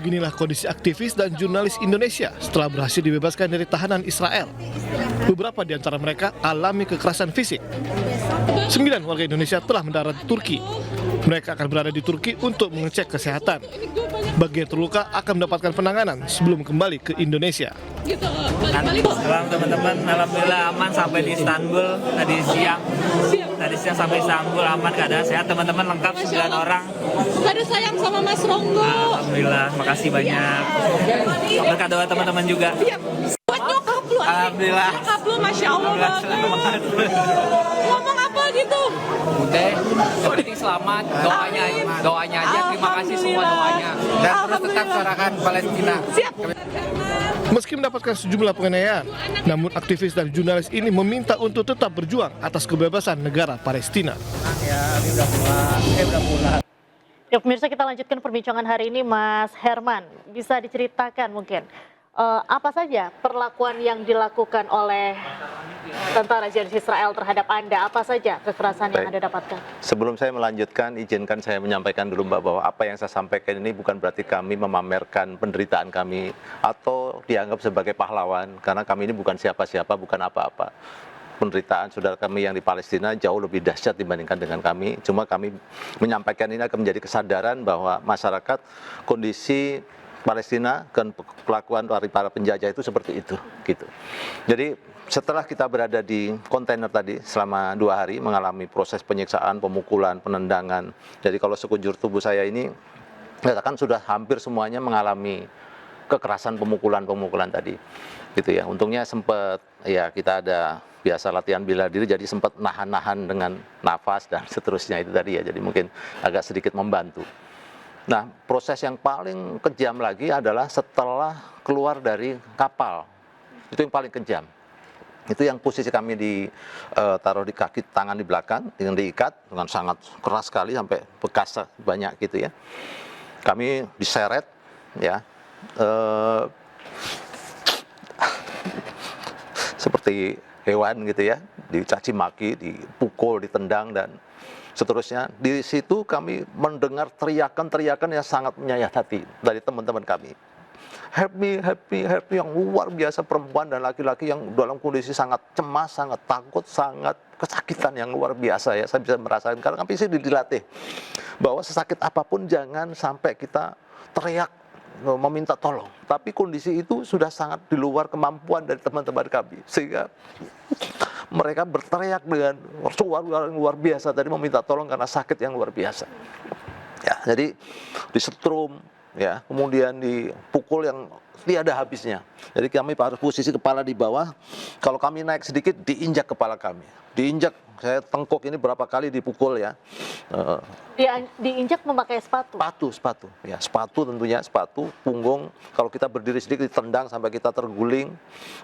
Beginilah kondisi aktivis dan jurnalis Indonesia setelah berhasil dibebaskan dari tahanan Israel. Beberapa di antara mereka alami kekerasan fisik. 9 warga Indonesia telah mendarat di Turki. Mereka akan berada di Turki untuk mengecek kesehatan. Bagi yang terluka akan mendapatkan penanganan sebelum kembali ke Indonesia. Selamat teman-teman, alhamdulillah aman sampai di Istanbul tadi siang. Tadi siang sampai Istanbul aman, keadaan sehat, teman-teman lengkap 9 orang. Ada sayang sama Mas Ronggo. Alhamdulillah, makasih banyak. Berkat doa teman-teman juga. Iya. Buat nyokap lu. Alhamdulillah. Nyokap lu, Masya Allah banget. Ngomong apa gitu? Udah, yang penting selamat, doanya aja, terima kasih semua doanya. Dan terus tetap suarakan Palestina. Siap. Meski mendapatkan sejumlah penganiayaan, namun aktivis dan jurnalis ini meminta untuk tetap berjuang atas kebebasan negara Palestina. Ya pemirsa, kita lanjutkan perbincangan hari ini. Mas Herman, bisa diceritakan mungkin apa saja perlakuan yang dilakukan oleh tentara Zionis Israel terhadap Anda? Apa saja kekerasan yang Anda dapatkan? Sebelum saya melanjutkan, izinkan saya menyampaikan dulu Mbak bahwa apa yang saya sampaikan ini bukan berarti kami memamerkan penderitaan kami atau dianggap sebagai pahlawan, karena kami ini bukan siapa-siapa, bukan apa-apa. Penderitaan saudara kami yang di Palestina jauh lebih dahsyat dibandingkan dengan kami. Cuma kami menyampaikan ini akan menjadi kesadaran bahwa masyarakat, kondisi Palestina dan perlakuan dari para penjajah itu seperti itu, gitu. Jadi setelah kita berada di kontainer tadi selama 2 hari mengalami proses penyiksaan, pemukulan, penendangan. Jadi kalau sekujur tubuh saya ini katakan sudah hampir semuanya mengalami kekerasan pemukulan tadi, gitu ya. Untungnya sempat ya kita ada biasa latihan bela diri, jadi sempat nahan-nahan dengan nafas dan seterusnya itu tadi ya. Jadi mungkin agak sedikit membantu. Nah, proses yang paling kejam lagi adalah setelah keluar dari kapal. Itu yang paling kejam. Itu yang posisi kami ditaruh di kaki tangan di belakang, dengan diikat dengan sangat keras sekali sampai bekas banyak gitu ya. Kami diseret ya. Seperti hewan gitu ya, dicaci maki, dipukul, ditendang dan seterusnya. Di situ kami mendengar teriakan-teriakan yang sangat menyayat hati dari teman-teman kami. Help me yang luar biasa, perempuan dan laki-laki yang dalam kondisi sangat cemas, sangat takut, sangat kesakitan yang luar biasa ya. Saya bisa merasakan karena kami sih dilatih bahwa sesakit apapun jangan sampai kita teriak meminta tolong. Tapi kondisi itu sudah sangat di luar kemampuan dari teman-teman kami sehingga mereka berteriak dengan suara yang luar biasa tadi meminta tolong karena sakit yang luar biasa. Ya, jadi disetrum ya, kemudian dipukul yang tiada habisnya. Jadi kami harus posisi kepala di bawah. Kalau kami naik sedikit diinjak kepala kami. Diinjak, saya tengkuk ini berapa kali dipukul ya. Diinjak memakai sepatu? Sepatu. Ya, sepatu tentunya, sepatu, punggung. Kalau kita berdiri sedikit ditendang sampai kita terguling.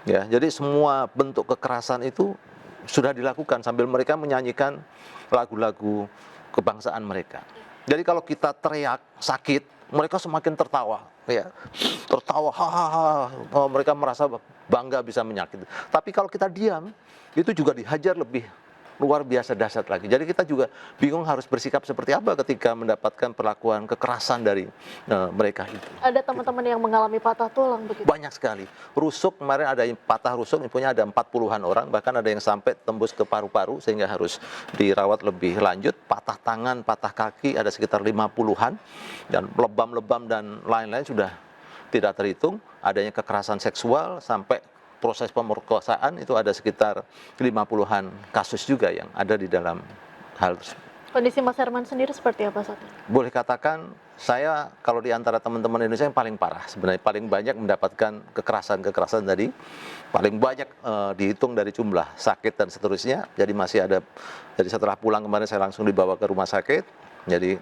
Ya, jadi semua bentuk kekerasan itu sudah dilakukan sambil mereka menyanyikan lagu-lagu kebangsaan mereka. Jadi kalau kita teriak sakit, mereka semakin tertawa, ya, tertawa, hahaha. Mereka merasa bangga bisa menyakiti. Tapi kalau kita diam, itu juga dihajar lebih luar biasa dahsyat lagi. Jadi kita juga bingung harus bersikap seperti apa ketika mendapatkan perlakuan kekerasan dari mereka itu. Ada teman-teman yang mengalami patah tulang begitu? Banyak sekali. Rusuk kemarin ada yang patah rusuk, infonya ada 40-an orang, bahkan ada yang sampai tembus ke paru-paru sehingga harus dirawat lebih lanjut. Patah tangan, patah kaki ada sekitar 50-an dan lebam-lebam dan lain-lain sudah tidak terhitung. Adanya kekerasan seksual sampai proses pemerkosaan itu ada sekitar 50-an kasus juga yang ada di dalam hal tersebut. Kondisi Mas Herman sendiri seperti apa saat ini? Boleh katakan saya kalau di antara teman-teman Indonesia yang paling parah sebenarnya, paling banyak mendapatkan kekerasan tadi, paling banyak dihitung dari jumlah sakit dan seterusnya. Jadi masih ada, jadi setelah pulang kemarin saya langsung dibawa ke rumah sakit. Jadi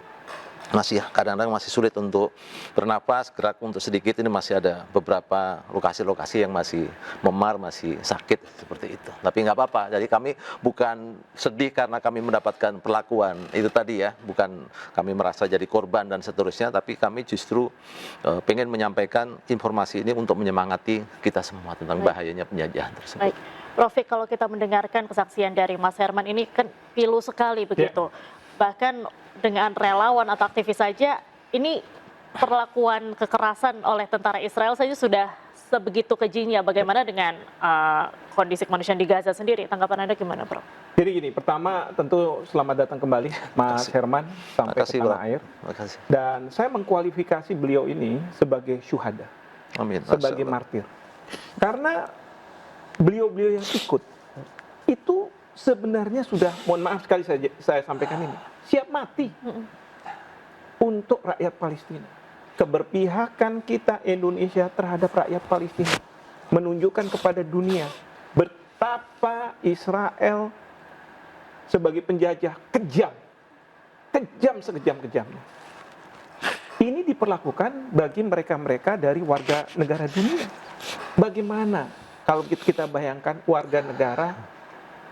masih kadang-kadang masih sulit untuk bernapas, gerak untuk sedikit, ini masih ada beberapa lokasi-lokasi yang masih memar, masih sakit seperti itu. Tapi nggak apa-apa, jadi kami bukan sedih karena kami mendapatkan perlakuan itu tadi ya, bukan kami merasa jadi korban dan seterusnya, tapi kami justru pengen menyampaikan informasi ini untuk menyemangati kita semua tentang bahayanya penjajahan tersebut. Baik, Rofik, kalau kita mendengarkan kesaksian dari Mas Herman ini kan pilu sekali begitu. Bahkan dengan relawan atau aktivis saja ini perlakuan kekerasan oleh tentara Israel saja sudah sebegitu kejinya. Bagaimana dengan kondisi kemanusiaan di Gaza sendiri? Tanggapan Anda gimana, Prof? Jadi gini, pertama tentu selamat datang kembali Mas Herman sampai ke Makasih, tanah Bang. air. Makasih. Dan saya mengkualifikasi beliau ini sebagai syuhada, Amin. sebagai Masya Allah. martir. Karena beliau-beliau yang ikut itu sebenarnya sudah, mohon maaf sekali saya sampaikan ini, siap mati untuk rakyat Palestina. Keberpihakan kita Indonesia terhadap rakyat Palestina menunjukkan kepada dunia betapa Israel sebagai penjajah kejam sekejam-kejamnya. Ini diperlakukan bagi mereka-mereka dari warga negara dunia. Bagaimana kalau kita bayangkan warga negara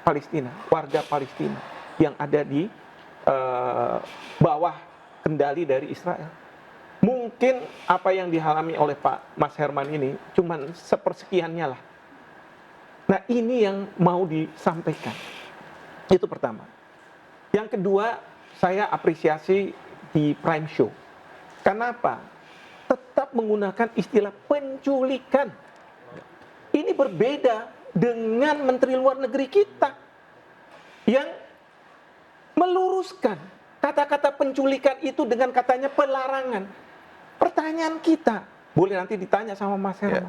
Palestina, warga Palestina yang ada di bawah kendali dari Israel. Mungkin apa yang dialami oleh Pak Mas Herman ini cuman sepersekiannya lah. Nah, ini yang mau disampaikan. Itu pertama. Yang kedua, saya apresiasi di Prime Show. Kenapa? Tetap menggunakan istilah penculikan. Ini berbeda dengan Menteri Luar Negeri kita yang meluruskan kata-kata penculikan itu dengan katanya pelarangan. Pertanyaan kita, boleh nanti ditanya sama Mas Herman,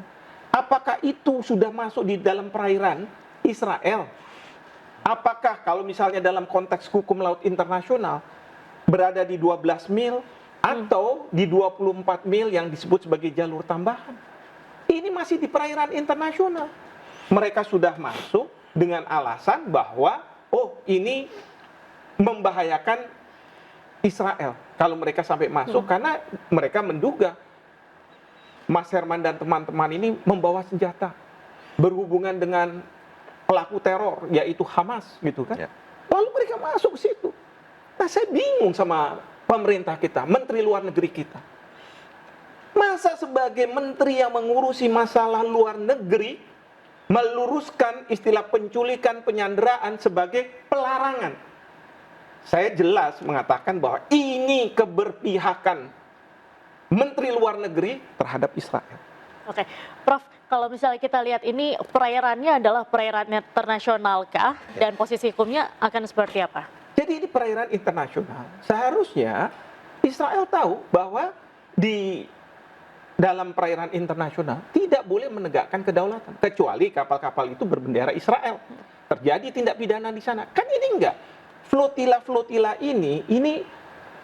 apakah itu sudah masuk di dalam perairan Israel? Apakah kalau misalnya dalam konteks hukum laut internasional berada di 12 mil atau di 24 mil yang disebut sebagai jalur tambahan? Ini masih di perairan internasional. Mereka sudah masuk dengan alasan bahwa, oh ini membahayakan Israel kalau mereka sampai masuk karena mereka menduga Mas Herman dan teman-teman ini membawa senjata berhubungan dengan pelaku teror yaitu Hamas gitu kan. Lalu mereka masuk ke situ. Nah, saya bingung sama pemerintah kita, Menteri Luar Negeri kita. Masa sebagai menteri yang mengurusi masalah luar negeri meluruskan istilah penculikan, penyanderaan sebagai pelarangan? Saya jelas mengatakan bahwa ini keberpihakan Menteri Luar Negeri terhadap Israel. Oke, Prof, kalau misalnya kita lihat ini perairannya adalah perairan internasional kah? Dan posisi hukumnya akan seperti apa? Jadi ini perairan internasional. Seharusnya Israel tahu bahwa di dalam perairan internasional tidak boleh menegakkan kedaulatan kecuali kapal-kapal itu berbendera Israel. Terjadi tindak pidana di sana. Kan ini enggak. Flotila-flotila ini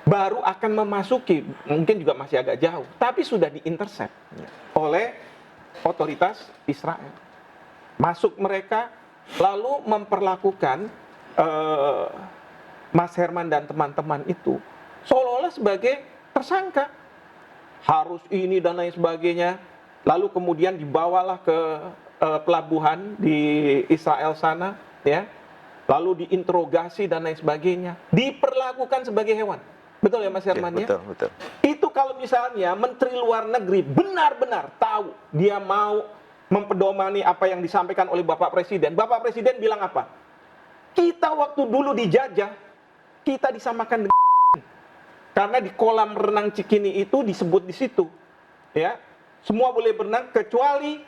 baru akan memasuki, mungkin juga masih agak jauh, tapi sudah diintercept oleh otoritas Israel. Masuk mereka, lalu memperlakukan Mas Herman dan teman-teman itu seolah-olah sebagai tersangka. Harus ini dan lain sebagainya. Lalu kemudian dibawalah ke pelabuhan di Israel sana, ya. Lalu diinterogasi dan lain sebagainya, diperlakukan sebagai hewan. Betul ya Mas Herman ya? Betul. Itu kalau misalnya Menteri Luar Negeri benar-benar tahu dia mau mempedomani apa yang disampaikan oleh Bapak Presiden. Bapak Presiden bilang apa? Kita waktu dulu dijajah, kita disamakan dengan karena di kolam renang Cikini itu disebut di situ, ya. Semua boleh berenang kecuali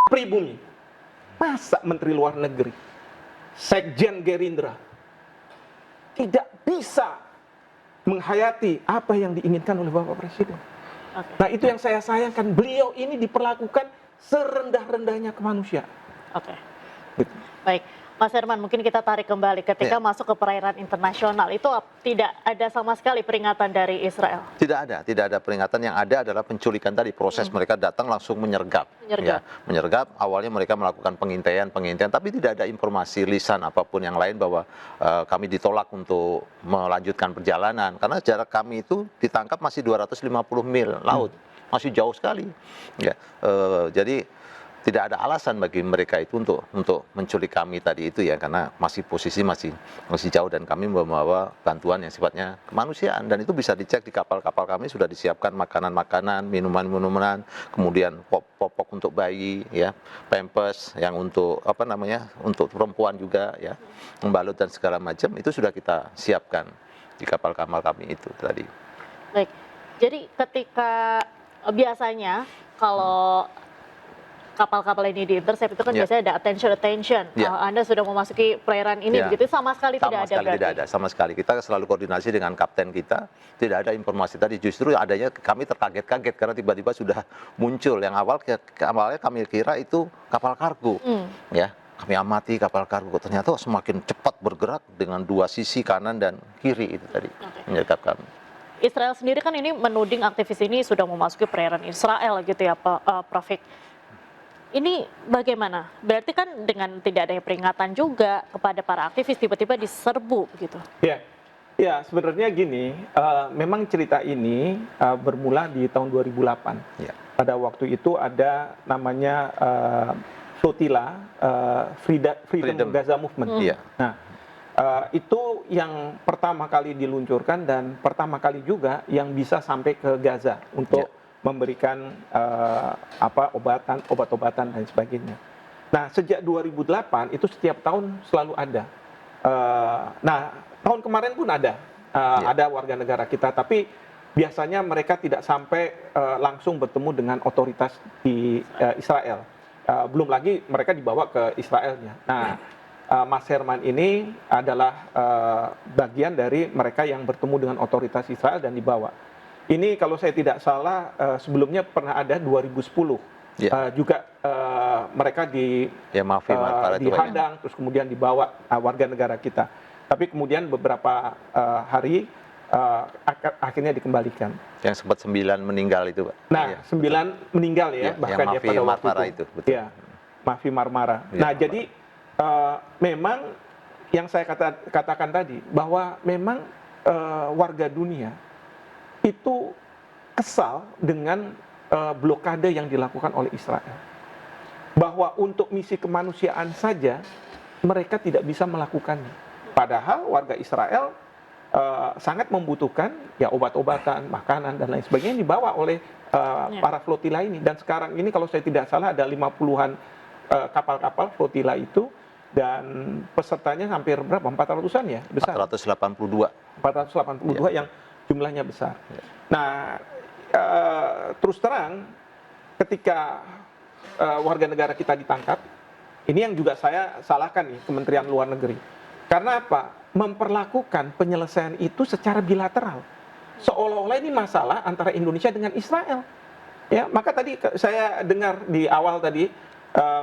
pribumi. Masa Menteri Luar Negeri Sekjen Gerindra tidak bisa menghayati apa yang diinginkan oleh Bapak Presiden. Nah, itu yang saya sayangkan. Beliau ini diperlakukan serendah-rendahnya kemanusiaan. Oke. Betul. Baik, Mas Herman, mungkin kita tarik kembali ketika masuk ke perairan internasional itu tidak ada sama sekali peringatan dari Israel. Tidak ada peringatan. Yang ada adalah penculikan tadi, proses mereka datang langsung menyergap. Menyergap. Awalnya mereka melakukan pengintaian, tapi tidak ada informasi lisan apapun yang lain bahwa kami ditolak untuk melanjutkan perjalanan karena jarak kami itu ditangkap masih 250 mil laut, masih jauh sekali. Ya, jadi tidak ada alasan bagi mereka itu untuk menculik kami tadi itu ya, karena posisi masih jauh dan kami membawa bantuan yang sifatnya kemanusiaan dan itu bisa dicek di kapal-kapal kami sudah disiapkan makanan-makanan, minuman-minuman, kemudian popok untuk bayi ya, pampers yang untuk untuk perempuan juga ya, membalut dan segala macam itu sudah kita siapkan di kapal-kapal kami itu tadi. Baik. Jadi ketika biasanya kalau kapal-kapal ini di-intercept itu kan Ya. biasanya ada attention. Ya. Anda sudah memasuki perairan ini Ya. begitu, sama sekali Sama tidak ada sekali berarti? tidak ada, sama sekali. Kita selalu koordinasi dengan kapten kita, tidak ada informasi tadi. Justru adanya kami terkaget-kaget karena tiba-tiba sudah muncul. Yang awalnya kami kira itu kapal kargo, ya. Kami amati kapal kargo, ternyata semakin cepat bergerak dengan dua sisi kanan dan kiri itu tadi menyergap kami. Israel sendiri kan ini menuding aktivis ini sudah memasuki perairan Israel gitu ya, Prof. Ini bagaimana? Berarti kan dengan tidak adanya peringatan juga kepada para aktivis tiba-tiba diserbu begitu. Ya, sebenarnya gini, memang cerita ini bermula di tahun 2008. Ya. Pada waktu itu ada namanya flotilla Freedom Gaza Movement. Iya. Nah, itu yang pertama kali diluncurkan dan pertama kali juga yang bisa sampai ke Gaza untuk memberikan obat-obatan dan sebagainya. Nah, sejak 2008 itu setiap tahun selalu ada. Nah, tahun kemarin pun ada warga negara kita, tapi biasanya mereka tidak sampai langsung bertemu dengan otoritas di Israel. Belum lagi mereka dibawa ke Israelnya. Nah, Mas Herman ini adalah bagian dari mereka yang bertemu dengan otoritas Israel dan dibawa. Ini kalau saya tidak salah sebelumnya pernah ada 2010 juga mereka dihadang terus kemudian dibawa warga negara kita. Tapi kemudian beberapa hari akhirnya dikembalikan. Yang sempat 9 meninggal itu, Pak. Nah, 9 meninggal ya, bahkan yang ya pada waktu Marmara itu. betul. Ya, Mafi Marmara. Ya, Nah, Marmara. jadi memang yang saya katakan tadi bahwa memang warga dunia itu kesal dengan blokade yang dilakukan oleh Israel. Bahwa untuk misi kemanusiaan saja mereka tidak bisa melakukannya. Padahal warga Israel sangat membutuhkan ya obat-obatan, makanan dan lain sebagainya yang dibawa oleh para flotilla ini. Dan sekarang ini kalau saya tidak salah ada 50-an kapal-kapal flotilla itu dan pesertanya hampir berapa? 400-an ya? Besar. 482. 482 yang jumlahnya besar. Nah, terus terang ketika warga negara kita ditangkap, ini yang juga saya salahkan nih Kementerian Luar Negeri. Karena apa? Memperlakukan penyelesaian itu secara bilateral. Seolah-olah ini masalah antara Indonesia dengan Israel. Ya, maka tadi saya dengar di awal tadi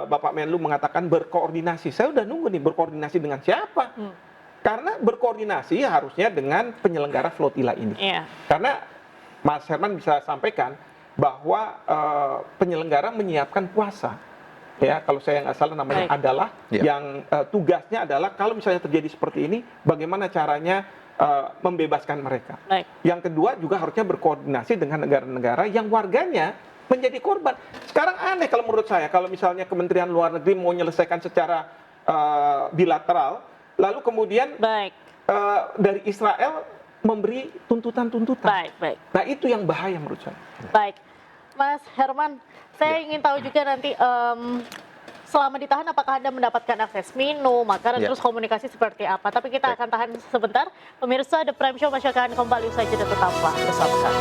Bapak Menlu mengatakan berkoordinasi. Saya udah nunggu nih berkoordinasi dengan siapa? Karena berkoordinasi harusnya dengan penyelenggara flotilla ini. Karena Mas Herman bisa sampaikan bahwa penyelenggara menyiapkan puasa. Ya, kalau saya nggak salah namanya adalah yang tugasnya adalah kalau misalnya terjadi seperti ini, bagaimana caranya membebaskan mereka. Yang kedua juga harusnya berkoordinasi dengan negara-negara yang warganya menjadi korban. Sekarang aneh kalau menurut saya, kalau misalnya Kementerian Luar Negeri mau menyelesaikan secara bilateral, lalu kemudian dari Israel memberi tuntutan-tuntutan. Nah, itu yang bahaya menurut saya. Baik, Mas Herman, saya ingin tahu juga nanti selama ditahan apakah Anda mendapatkan akses minum, makanan, terus komunikasi seperti apa. Tapi kita akan tahan sebentar. Pemirsa, The Prime Show masih akan kembali usai jeda, tetaplah bersama kami.